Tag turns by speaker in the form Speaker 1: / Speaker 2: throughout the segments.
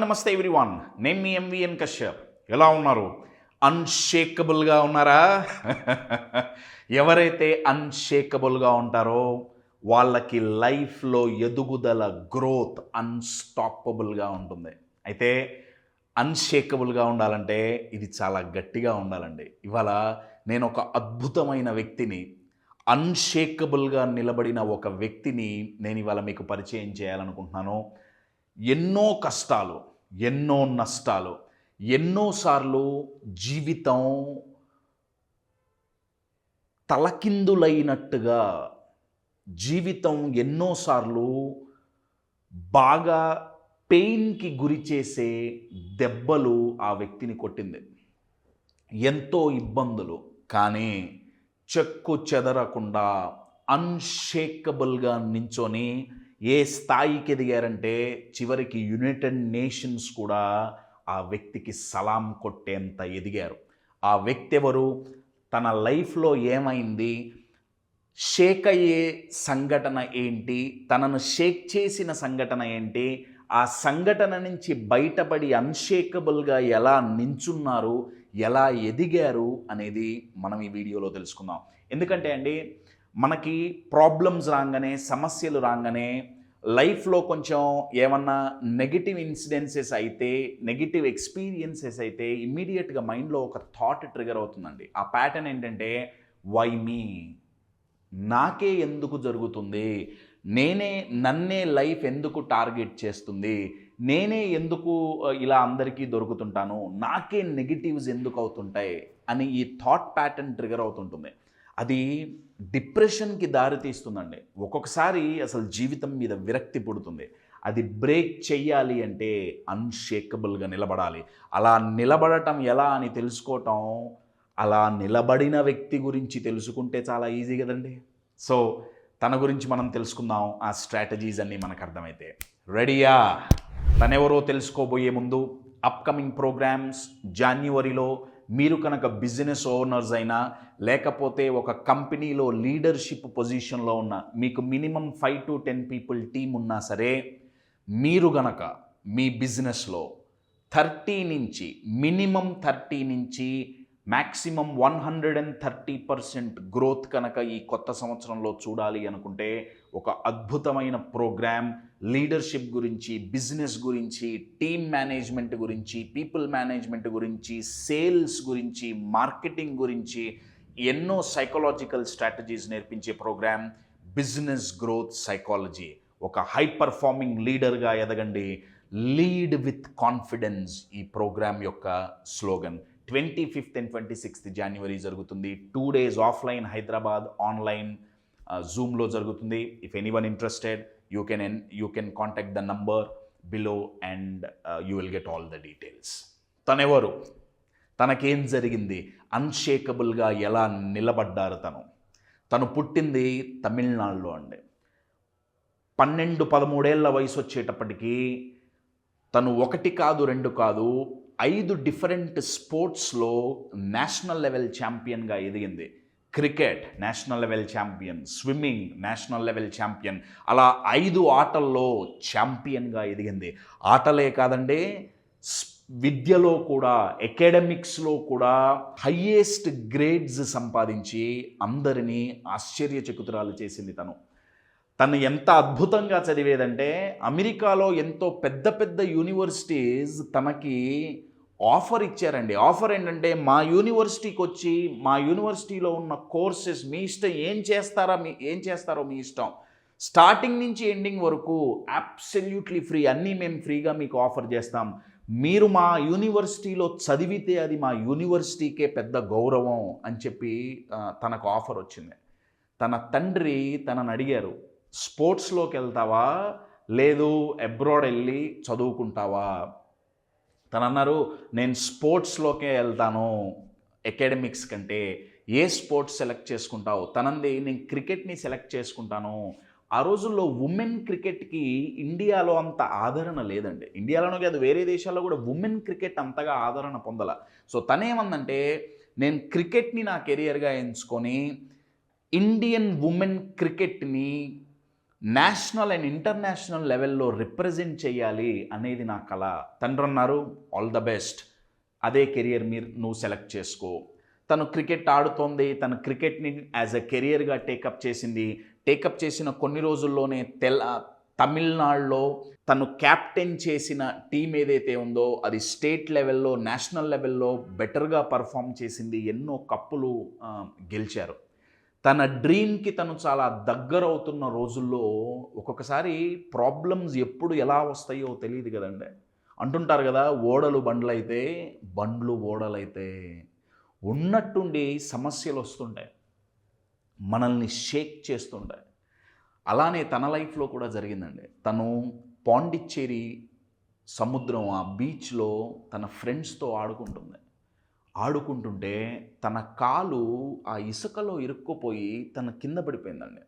Speaker 1: నమస్తే ఎవ్రీవన్. నేను మీ ఎంవిఎన్ కశ్యప్. ఎలా ఉన్నారు? అన్షేకబుల్గా ఉన్నారా? ఎవరైతే అన్షేకబుల్గా ఉంటారో వాళ్ళకి లైఫ్లో ఎదుగుదల, గ్రోత్ అన్స్టాపబుల్గా ఉంటుంది. అయితే అన్షేకబుల్గా ఉండాలంటే ఇది చాలా గట్టిగా ఉండాలండి. ఇవాళ నేను ఒక అద్భుతమైన వ్యక్తిని, అన్షేకబుల్గా నిలబడిన ఒక వ్యక్తిని నేను ఇవాళ మీకు పరిచయం చేయాలనుకుంటున్నాను. ఎన్నో కష్టాలు, ఎన్నో నష్టాలు, ఎన్నోసార్లు జీవితం తలకిందులైనట్టుగా, జీవితం ఎన్నోసార్లు బాగా పెయిన్కి గురి చేసే దెబ్బలు ఆ వ్యక్తిని కొట్టింది. ఎంతో ఇబ్బందులు, కానీ చెక్కు చెదరకుండా అన్షేకబుల్గా నించొని ఏ స్థాయికి ఎదిగారంటే చివరికి యునైటెడ్ నేషన్స్ కూడా ఆ వ్యక్తికి సలాం కొట్టేంత ఎదిగారు. ఆ వ్యక్తి ఎవరు? తన లైఫ్లో ఏమైంది, షేక్ అయ్యే సంఘటన ఏంటి, తనను షేక్ చేసిన సంఘటన ఏంటి, ఆ సంఘటన నుంచి బయటపడి అన్షేకబుల్గా ఎలా నించున్నారు, ఎలా ఎదిగారు అనేది మనం ఈ వీడియోలో తెలుసుకుందాం. ఎందుకంటే అండి, మనకి ప్రాబ్లమ్స్ రాగానే, సమస్యలు రాగానే, లైఫ్లో కొంచెం ఏమన్నా నెగిటివ్ ఇన్సిడెన్సెస్ అయితే, నెగిటివ్ ఎక్స్పీరియన్సెస్ అయితే ఇమ్మీడియట్గా మైండ్లో ఒక థాట్ ట్రిగర్ అవుతుందండి. ఆ ప్యాటర్న్ ఏంటంటే, వై మీ, నాకే ఎందుకు జరుగుతుంది, నన్నే లైఫ్ ఎందుకు టార్గెట్ చేస్తుంది, నేనే ఎందుకు ఇలా అందరికీ దొరుకుతుంటాను, నాకే నెగిటివ్స్ ఎందుకు అవుతుంటాయి అని ఈ థాట్ ప్యాటర్న్ ట్రిగర్ అవుతుంటుంది. అది డిప్రెషన్కి దారితీస్తుందండి. ఒక్కొక్కసారి అసలు జీవితం మీద విరక్తి పుడుతుంది. అది బ్రేక్ చెయ్యాలి అంటే అన్షేకబుల్గా నిలబడాలి. అలా నిలబడటం ఎలా అని తెలుసుకోవటం, అలా నిలబడిన వ్యక్తి గురించి తెలుసుకుంటే చాలా ఈజీ కదండి. సో తన గురించి మనం తెలుసుకుందాం. ఆ స్ట్రాటజీస్ అన్నీ మనకు అర్థమైతే రెడీయా? తనెవరో తెలుసుకోబోయే ముందు, అప్కమింగ్ ప్రోగ్రామ్స్ జనవరిలో మీరు కనుక బిజినెస్ ఓనర్స్ అయినా, లేకపోతే ఒక కంపెనీలో లీడర్షిప్ పొజిషన్లో ఉన్న, మీకు మినిమం 5 to 10 పీపుల్ టీం ఉన్నా సరే, మీరు గనక మీ బిజినెస్లో 30 నుంచి మినిమం 30 నుంచి మ్యాక్సిమం 130% గ్రోత్ కనుక ఈ కొత్త సంవత్సరంలో చూడాలి అనుకుంటే, ఒక అద్భుతమైన ప్రోగ్రామ్ లీడర్షిప్ గురించి, బిజినెస్ గురించి, టీమ్ మేనేజ్మెంట్ గురించి, పీపుల్ మేనేజ్మెంట్ గురించి, సేల్స్ గురించి, మార్కెటింగ్ గురించి ఎన్నో సైకలాజికల్ స్ట్రాటజీస్ నేర్పించే ప్రోగ్రామ్ బిజినెస్ గ్రోత్ సైకాలజీ. ఒక హై పర్ఫార్మింగ్ లీడర్గా ఎదగండి, లీడ్ విత్ కాన్ఫిడెన్స్ ఈ ప్రోగ్రామ్ యొక్క స్లోగన్. 25th and 26th జనవరి జరుగుతుంది. 2 days ఆఫ్లైన్ హైదరాబాద్, ఆన్లైన్ జూమ్లో జరుగుతుంది. If anyone interested you can contact the number below and you will get all the details. తనెవరు, తనకేం జరిగింది, అన్షేకబుల్గా ఎలా నిలబడ్డారు తను పుట్టింది తమిళనాడులో అండి. 12-13 ఏళ్ల వయసు వచ్చేటప్పటికీ తను 1 కాదు 2 కాదు 5 డిఫరెంట్ స్పోర్ట్స్లో నేషనల్ లెవెల్ ఛాంపియన్గా ఎదిగింది. Cricket national level champion, swimming national level champion, అలా 5 ఆటల్లో ఛాంపియన్గా ఎదిగింది. ఆటలే కాదండి, విద్యలో కూడా, అకాడమిక్స్లో కూడా హయ్యెస్ట్ గ్రేడ్స్ సంపాదించి అందరినీ ఆశ్చర్యచకితురాలు చేసింది తను ఎంత అద్భుతంగా చదివేదంటే, అమెరికాలో ఎంతో పెద్ద పెద్ద యూనివర్సిటీస్ తనకి ఆఫర్ ఇచ్చారండి. ఆఫర్ ఏంటంటే, మా యూనివర్సిటీకి వచ్చి మా యూనివర్సిటీలో ఉన్న కోర్సెస్ మీ ఇష్టం, ఏం చేస్తారో మీ ఇష్టం, స్టార్టింగ్ నుంచి ఎండింగ్ వరకు అబ్సల్యూట్లీ ఫ్రీ, అన్నీ మేము ఫ్రీగా మీకు ఆఫర్ చేస్తాం, మీరు మా యూనివర్సిటీలో చదివితే అది మా యూనివర్సిటీకే పెద్ద గౌరవం అని చెప్పి తనకు ఆఫర్ వచ్చింది. తన తండ్రి తనని అడిగారు, స్పోర్ట్స్లోకి వెళ్తావా లేదు అబ్రాడ్ వెళ్ళి చదువుకుంటావా? తను అన్నారు, నేను స్పోర్ట్స్లోకే వెళ్తాను అకాడమిక్స్ కంటే. ఏ స్పోర్ట్స్ సెలెక్ట్ చేసుకుంటావు? తనంది, నేను క్రికెట్ని సెలెక్ట్ చేసుకుంటాను. ఆ రోజుల్లో ఉమెన్ క్రికెట్కి ఇండియాలో అంత ఆదరణ లేదండి. ఇండియాలోనే కాదు, వేరే దేశాల్లో కూడా ఉమెన్ క్రికెట్ అంతగా ఆదరణ పొందల. సో తనేమందంటే, నేను క్రికెట్ని నా కెరియర్గా ఎంచుకొని ఇండియన్ ఉమెన్ క్రికెట్ని నేషనల్ అండ్ ఇంటర్నేషనల్ లెవెల్లో రిప్రజెంట్ చేయాలి అనేది నా కల. తండ్రి అన్నారు, ఆల్ ద బెస్ట్, అదే కెరియర్ నువ్వు సెలెక్ట్ చేసుకో. తను క్రికెట్ ఆడుతోంది, తన క్రికెట్ని యాజ్ ఎ కెరియర్గా టేకప్ చేసిన కొన్ని రోజుల్లోనే తమిళనాడులో తను క్యాప్టెన్ చేసిన టీం ఏదైతే ఉందో అది స్టేట్ లెవెల్లో, నేషనల్ లెవెల్లో బెటర్గా పర్ఫామ్ చేసింది, ఎన్నో కప్పులు గెలిచారు. తన డ్రీమ్కి తను చాలా దగ్గర అవుతున్న రోజుల్లో ఒక్కొక్కసారి ప్రాబ్లమ్స్ ఎప్పుడు ఎలా వస్తాయో తెలియదు కదండి. అంటుంటారు కదా, ఓడలు బండ్లైతే బండ్లు ఓడలైతే. ఉన్నట్టుండి సమస్యలు వస్తుంటాయి, మనల్ని షేక్ చేస్తుంటాయి. అలానే తన లైఫ్లో కూడా జరిగిందండి. తను పాండిచ్చేరి సముద్రం, ఆ బీచ్లో తన ఫ్రెండ్స్తో ఆడుకుంటుంటే తన కాలు ఆ ఇసుకలో ఇరుక్కుపోయి తన కింద పడిపోయిందండి.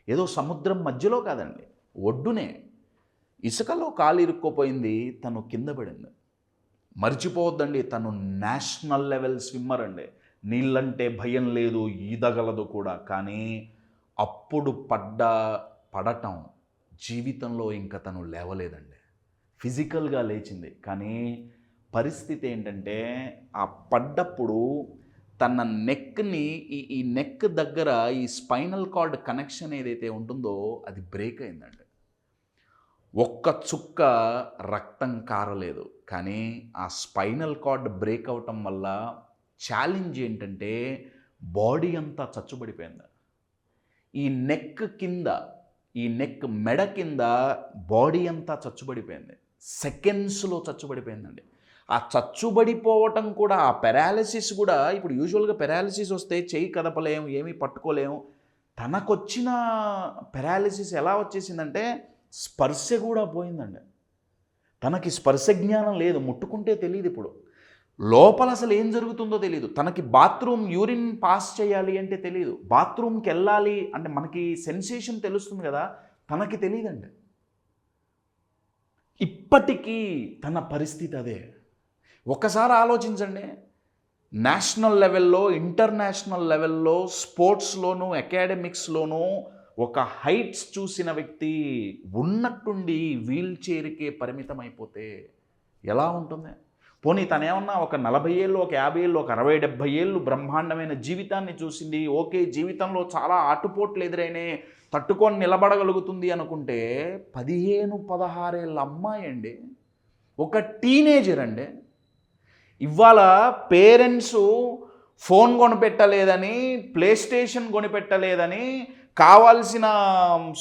Speaker 1: ఏదో సముద్రం మధ్యలో కాదండి, ఒడ్డునే ఇసుకలో కాలు ఇరుక్కుపోయింది, తను కింద పడింది. మర్చిపోవద్దండి, తను నేషనల్ లెవెల్ స్విమ్మర్ అండి. నీళ్ళంటే భయం లేదు, ఈదగలదు కూడా. కానీ అప్పుడు పడటం జీవితంలో ఇంకా తను లేవలేదండి. ఫిజికల్గా లేచింది, కానీ పరిస్థితి ఏంటంటే ఆ పడ్డప్పుడు తన నెక్ని ఈ నెక్ దగ్గర ఈ స్పైనల్ కార్డ్ కనెక్షన్ ఏదైతే ఉంటుందో అది బ్రేక్ అయిందండి. ఒక్క చుక్క రక్తం కారలేదు, కానీ ఆ స్పైనల్ కార్డ్ బ్రేక్ అవటం వల్ల ఛాలెంజ్ ఏంటంటే బాడీ అంతా చచ్చుబడిపోయింది. ఈ నెక్ మెడ కింద బాడీ అంతా చచ్చుబడిపోయింది. సెకండ్స్లో చచ్చుబడిపోయిందండి. ఆ చచ్చుబడిపోవటం కూడా, ఆ పెరాలిసిస్ కూడా, ఇప్పుడు యూజువల్గా పెరాలిసిస్ వస్తే చెయ్యి కదపలేము, ఏమీ పట్టుకోలేము. తనకొచ్చిన పెరాలిసిస్ ఎలా వచ్చేసిందంటే స్పర్శ కూడా పోయిందండి. తనకి స్పర్శ జ్ఞానం లేదు, ముట్టుకుంటే తెలియదు. ఇప్పుడు లోపల అసలు ఏం జరుగుతుందో తెలియదు. తనకి బాత్రూమ్ యూరిన్ పాస్ చేయాలి అంటే తెలియదు, బాత్రూమ్కి వెళ్ళాలి అంటే మనకి సెన్సేషన్ తెలుస్తుంది కదా, తనకి తెలియదండి. ఇప్పటికీ తన పరిస్థితి అదే. ఒకసారి ఆలోచించండి, నేషనల్ లెవెల్లో, ఇంటర్నేషనల్ లెవెల్లో, స్పోర్ట్స్లోనూ, అకాడమిక్స్లోనూ ఒక హైట్స్ చూసిన వ్యక్తి ఉన్నట్టుండి వీల్ చైర్కే పరిమితం అయిపోతే ఎలా ఉంటుంది? పోనీ తనేమన్నా ఒక 40 ఏళ్ళు, ఒక 50 ఏళ్ళు, ఒక 60-70 ఏళ్ళు బ్రహ్మాండమైన జీవితాన్ని చూసింది, ఓకే జీవితంలో చాలా ఆటుపోట్లు ఎదురైనే తట్టుకొని నిలబడగలుగుతుంది అనుకుంటే 15-16 ఏళ్ళ అమ్మాయి అండి, ఒక టీనేజర్ అండి. ఇవాళ పేరెంట్స్ ఫోన్ కొనిపెట్టలేదని, ప్లే స్టేషన్ కొనిపెట్టలేదని, కావాల్సిన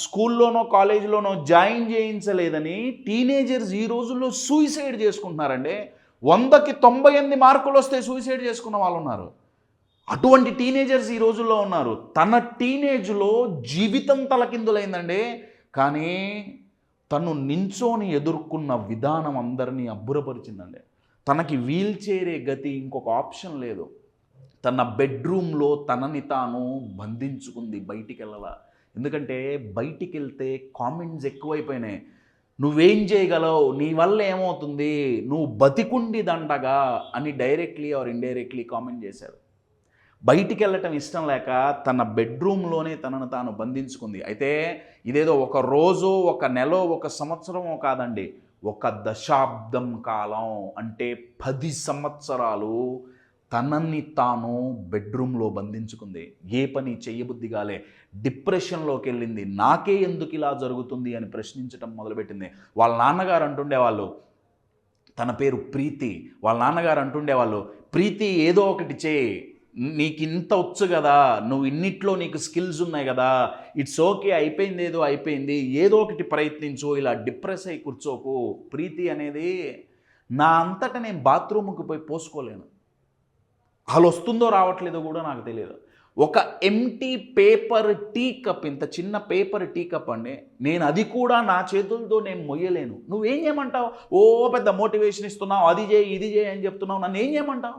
Speaker 1: స్కూల్లోనో కాలేజీలోనో జాయిన్ చేయించలేదని టీనేజర్స్ ఈ రోజుల్లో సూసైడ్ చేసుకుంటున్నారండి. 100కి 98 మార్కులు వస్తే సూసైడ్ చేసుకున్న వాళ్ళు ఉన్నారు. అటువంటి టీనేజర్స్ ఈ రోజుల్లో ఉన్నారు. తన టీనేజ్లో జీవితం తలకిందులైందండి. కానీ తను నించోని ఎదుర్కొన్న విధానం అందరినీ అబ్బురపరిచిందండి. తనకి వీల్ చైరే గతి, ఇంకొక ఆప్షన్ లేదు. తన బెడ్రూమ్లో తనని తాను బంధించుకుంది, బయటికి వెళ్ళాల. ఎందుకంటే బయటికి వెళ్తే కామెంట్స్ ఎక్కువైపోయినాయి. నువ్వేం చేయగలవు, నీ వల్ల ఏమవుతుంది, నువ్వు బతికుండి దండగా అని డైరెక్ట్లీ ఆర్ ఇండైరెక్ట్లీ కామెంట్ చేశారు. బయటికి వెళ్ళటం ఇష్టం లేక తన బెడ్రూమ్లోనే తనను తాను బంధించుకుంది. అయితే ఇదేదో ఒక రోజు, ఒక నెల, ఒక సంవత్సరమో కాదండి, ఒక దశాబ్దం కాలం, అంటే 10 సంవత్సరాలు తనని తాను బెడ్రూమ్లో బంధించుకుంది. ఏ పని చెయ్యబుద్ధి కాలే, డిప్రెషన్లోకి వెళ్ళింది. నాకే ఎందుకు ఇలా జరుగుతుంది అని ప్రశ్నించడం మొదలుపెట్టింది. వాళ్ళ నాన్నగారు అంటుండేవాళ్ళు, తన పేరు ప్రీతి, వాళ్ళ నాన్నగారు అంటుండేవాళ్ళు, ప్రీతి ఏదో ఒకటి చేయి, నీకు ఇంత వచ్చు కదా, నువ్వు ఇన్నిట్లో నీకు స్కిల్స్ ఉన్నాయి కదా, ఇట్స్ ఓకే, అయిపోయింది ఏదో అయిపోయింది, ఏదో ఒకటి ప్రయత్నించు, ఇలా డిప్రెస్ అయి కూర్చోకు. ప్రీతి అనేది నా అంతటా నేను బాత్రూమ్కి పోయి పోసుకోలేను, అసలు వస్తుందో రావట్లేదో కూడా నాకు తెలియదు. ఒక ఎంటీ పేపర్ టీ కప్, ఇంత చిన్న పేపర్ టీ కప్ అండి, నేను అది కూడా నా చేతులతో నేను మొయ్యలేను. నువ్వేం చేయమంటావు? ఓ పెద్ద మోటివేషన్ ఇస్తున్నావు, అది చేయి ఇది చేయి అని చెప్తున్నావు, నన్ను ఏం చేయమంటావు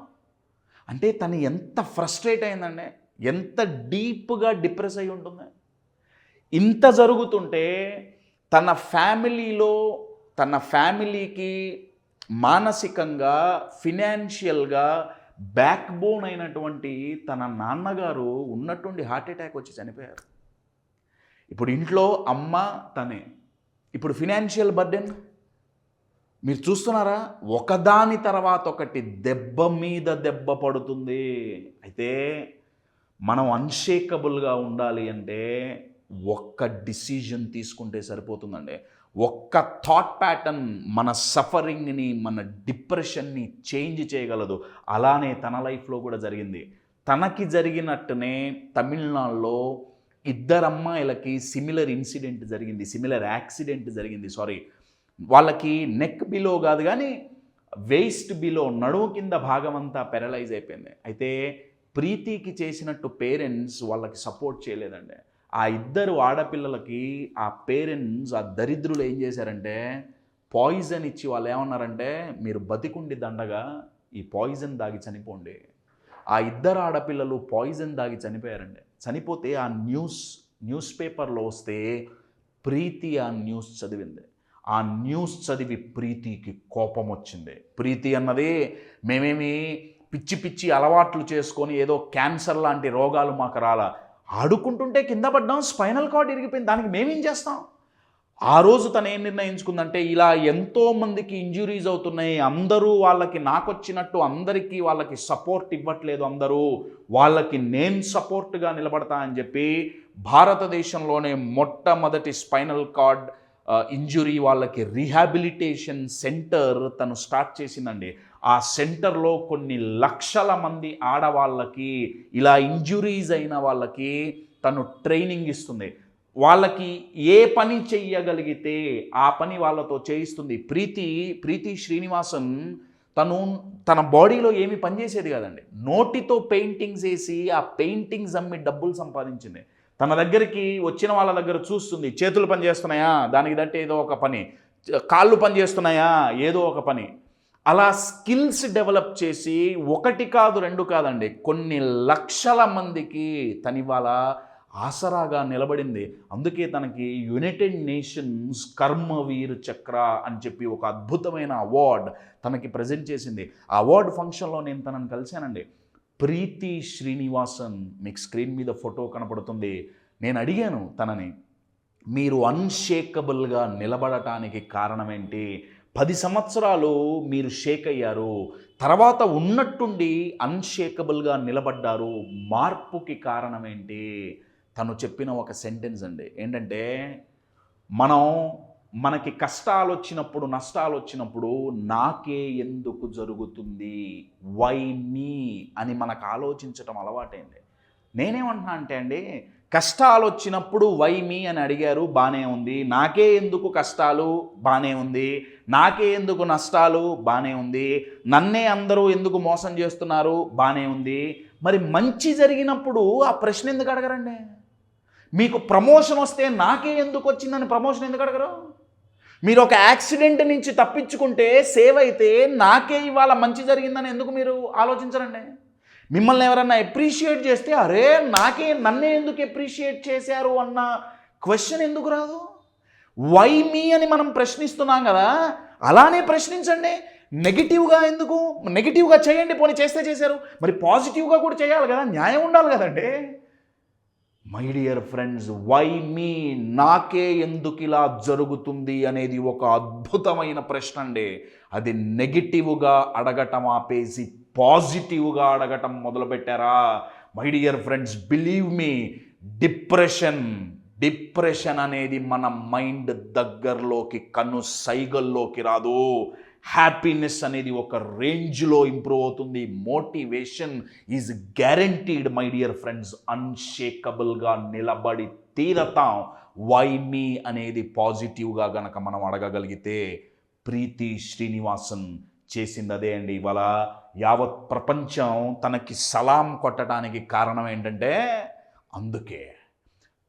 Speaker 1: అంటే తను ఎంత ఫ్రస్ట్రేట్ అయిందండి, ఎంత డీప్గా డిప్రెస్ అయి ఉంటుంది. ఇంత జరుగుతుంటే తన ఫ్యామిలీకి మానసికంగా, ఫినాన్షియల్గా బ్యాక్ బోన్ అయినటువంటి తన నాన్నగారు ఉన్నట్టుండి హార్ట్ అటాక్ వచ్చి చనిపోయారు. ఇప్పుడు ఇంట్లో అమ్మ తనే. ఇప్పుడు ఫినాన్షియల్ బర్డెన్ మీరు చూస్తున్నారా? ఒకదాని తర్వాత ఒకటి దెబ్బ మీద దెబ్బ పడుతుంది. అయితే మనం అన్షేకబుల్గా ఉండాలి అంటే ఒక్క డిసిజన్ తీసుకుంటే సరిపోతుందండి. ఒక్క థాట్ ప్యాటర్న్ మన సఫరింగ్ని, మన డిప్రెషన్ని చేంజ్ చేయగలదు. అలానే తన లైఫ్లో కూడా జరిగింది. తనకి జరిగినట్టునే తమిళనాడులో ఇద్దరు అమ్మాయిలకి సిమిలర్ ఇన్సిడెంట్ జరిగింది, సిమిలర్ యాక్సిడెంట్ జరిగింది. వాళ్ళకి నెక్ బిలో కాదు కానీ వేస్ట్ బిలో, నడుము కింద భాగం అంతా పెరలైజ్ అయిపోయింది. అయితే ప్రీతికి చేసినట్టు పేరెంట్స్ వాళ్ళకి సపోర్ట్ చేయలేదండి. ఆ ఇద్దరు ఆడపిల్లలకి ఆ పేరెంట్స్, ఆ దరిద్రులు ఏం చేశారంటే పాయిజన్ ఇచ్చి వాళ్ళు ఏమన్నారంటే, మీరు బతికుండి దండగా ఈ పాయిజన్ దాగి చనిపోండి. ఆ ఇద్దరు ఆడపిల్లలు పాయిజన్ దాగి చనిపోయారండి. చనిపోతే ఆ న్యూస్ పేపర్లో వస్తే ప్రీతి ఆ న్యూస్ చదివింది. ఆ న్యూస్ చదివి ప్రీతికి కోపం వచ్చింది. ప్రీతి అన్నది మేమేమి పిచ్చి పిచ్చి అలవాట్లు చేసుకొని ఏదో క్యాన్సర్ లాంటి రోగాలు మాకు రాలా, ఆడుకుంటుంటే కింద పడ్డాం, స్పైనల్ కార్డ్ ఇరిగిపోయింది, దానికి మేమేం చేస్తాం. ఆ రోజు తను ఏం నిర్ణయించుకుందంటే, ఇలా ఎంతోమందికి ఇంజురీస్ అవుతున్నాయి, అందరూ వాళ్ళకి నాకొచ్చినట్టు అందరికీ వాళ్ళకి సపోర్ట్ ఇవ్వట్లేదు, అందరూ వాళ్ళకి నేను సపోర్ట్గా నిలబడతా అని చెప్పి భారతదేశంలోనే మొట్టమొదటి స్పైనల్ కార్డ్ ఇంజురీ వాళ్ళకి రీహాబిలిటేషన్ సెంటర్ తను స్టార్ట్ చేసిందండి. ఆ సెంటర్లో కొన్ని లక్షల మంది ఆడవాళ్ళకి, ఇలా ఇంజురీస్ అయిన వాళ్ళకి తను ట్రైనింగ్ ఇస్తుంది. వాళ్ళకి ఏ పని చెయ్యగలిగితే ఆ పని వాళ్ళతో చేయిస్తుంది. ప్రీతి శ్రీనివాసన్ తన బాడీలో ఏమి పనిచేసేది కాదండి. నోటితో పెయింటింగ్స్ వేసి ఆ పెయింటింగ్స్ అమ్మి డబ్బులు సంపాదించింది. తన దగ్గరికి వచ్చిన వాళ్ళ దగ్గర చూస్తుంది, చేతులు పని చేస్తున్నాయా, దానికి దట్టే ఏదో ఒక పని, కాళ్ళు పని చేస్తున్నాయా, ఏదో ఒక పని. అలా స్కిల్స్ డెవలప్ చేసి ఒకటి కాదు రెండు కాదండి, కొన్ని లక్షల మందికి తనివాళ ఆసరాగా నిలబడింది. అందుకే తనకి యునైటెడ్ నేషన్స్ కర్మవీర్ చక్ర అని చెప్పి ఒక అద్భుతమైన అవార్డ్ తనకి ప్రజెంట్ చేసింది. ఆ అవార్డు ఫంక్షన్లో నేను తనని కలిశానండి. ప్రీతి శ్రీనివాసన్, మీకు స్క్రీన్ మీద ఫోటో కనపడుతుంది. నేను అడిగాను తనని, మీరు అన్షేకబుల్గా నిలబడటానికి కారణం ఏంటి? 10 సంవత్సరాలు మీరు షేక్ అయ్యారు, తర్వాత ఉన్నట్టుండి అన్షేకబుల్గా నిలబడ్డారు, మార్పుకి కారణం ఏంటి? తను చెప్పిన ఒక సెంటెన్స్ అండి, ఏంటంటే మనకి కష్టాలు వచ్చినప్పుడు, నష్టాలు వచ్చినప్పుడు నాకే ఎందుకు జరుగుతుంది, వై మీ అని మనకు ఆలోచించటం అలవాటైంది. నేనేమంటున్నా అంటే అండి, కష్టాలు వచ్చినప్పుడు వై మీ అని అడిగారు, బాగానే ఉంది. నాకే ఎందుకు కష్టాలు, బాగానే ఉంది. నాకే ఎందుకు నష్టాలు, బాగానే ఉంది. నన్నే అందరూ ఎందుకు మోసం చేస్తున్నారు, బాగానే ఉంది. మరి మంచి జరిగినప్పుడు ఆ ప్రశ్న ఎందుకు అడగరండి? మీకు ప్రమోషన్ వస్తే నాకే ఎందుకు వచ్చిందని ప్రమోషన్ ఎందుకు అడగరు? మీరు ఒక యాక్సిడెంట్ నుంచి తప్పించుకుంటే, సేవ్ అయితే నాకే ఇవాళ మంచి జరిగిందని ఎందుకు మీరు ఆలోచించరండి? మిమ్మల్ని ఎవరన్నా అప్రిషియేట్ చేస్తే, అరే నన్నే ఎందుకు అప్రిషియేట్ చేశారు అన్న క్వశ్చన్ ఎందుకు రాదు? వై మీ అని మనం ప్రశ్నిస్తున్నాం కదా, అలానే ప్రశ్నించండి. నెగిటివ్గా ఎందుకు? నెగిటివ్గా చేయండి, పోనీ చేస్తే చేశారు, మరి పాజిటివ్గా కూడా చేయాలి కదా, న్యాయం ఉండాలి కదండి. My dear friends, why me, నాకే ఎందుకు ఇలా జరుగుతుంది అనేది ఒక అద్భుతమైన ప్రశ్న అండి. అది నెగిటివ్గా అడగటం ఆపేసి పాజిటివ్గా అడగటం మొదలుపెట్టారా? My dear friends, believe me, depression అనేది మన మైండ్ దగ్గరలోకి, కన్ను సైగల్లోకి రాదు. హ్యాపీనెస్ అనేది ఒక రేంజ్లో ఇంప్రూవ్ అవుతుంది. Motivation is guaranteed my dear friends. అన్షేకబుల్గా నిలబడి తీరతాం. వై మీ అనేది పాజిటివ్గా గనక మనం అడగగలిగితే, ప్రీతి శ్రీనివాసన్ చేసింది అదే అండి. ఇవాళ యావత్ ప్రపంచం తనకి సలాం కొట్టడానికి కారణం ఏంటంటే, అందుకే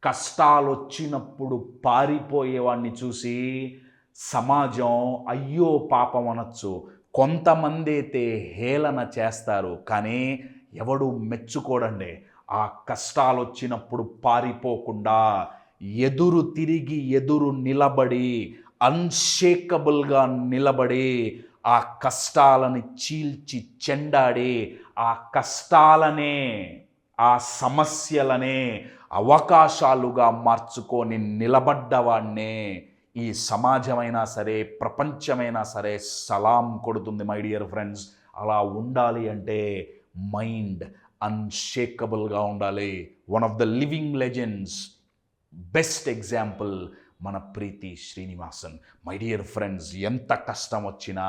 Speaker 1: కష్టాలు వచ్చినప్పుడు పారిపోయేవాడిని చూసి సమాజం అయ్యో పాపం అనొచ్చు, కొంతమంది అయితే హేళన చేస్తారు, కానీ ఎవడు మెచ్చుకోడండి. ఆ కష్టాలు వచ్చినప్పుడు పారిపోకుండా ఎదురు నిలబడి, అన్షేకబుల్గా నిలబడి, ఆ కష్టాలని చీల్చి చెండాడి, ఆ కష్టాలనే ఆ సమస్యలనే అవకాశాలుగా మార్చుకొని నిలబడ్డవాడినే ఈ సమాజమైనా సరే, ప్రపంచమైనా సరే సలాం కొడుతుంది మై డియర్ ఫ్రెండ్స్. అలా ఉండాలి అంటే మైండ్ అన్షేకబుల్గా ఉండాలి. One of the living legends, best example మన ప్రీతి శ్రీనివాసన్. మై డియర్ ఫ్రెండ్స్, ఎంత కష్టం వచ్చినా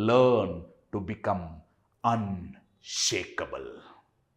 Speaker 1: లెర్న్ టు బికమ్ అన్షేకబుల్.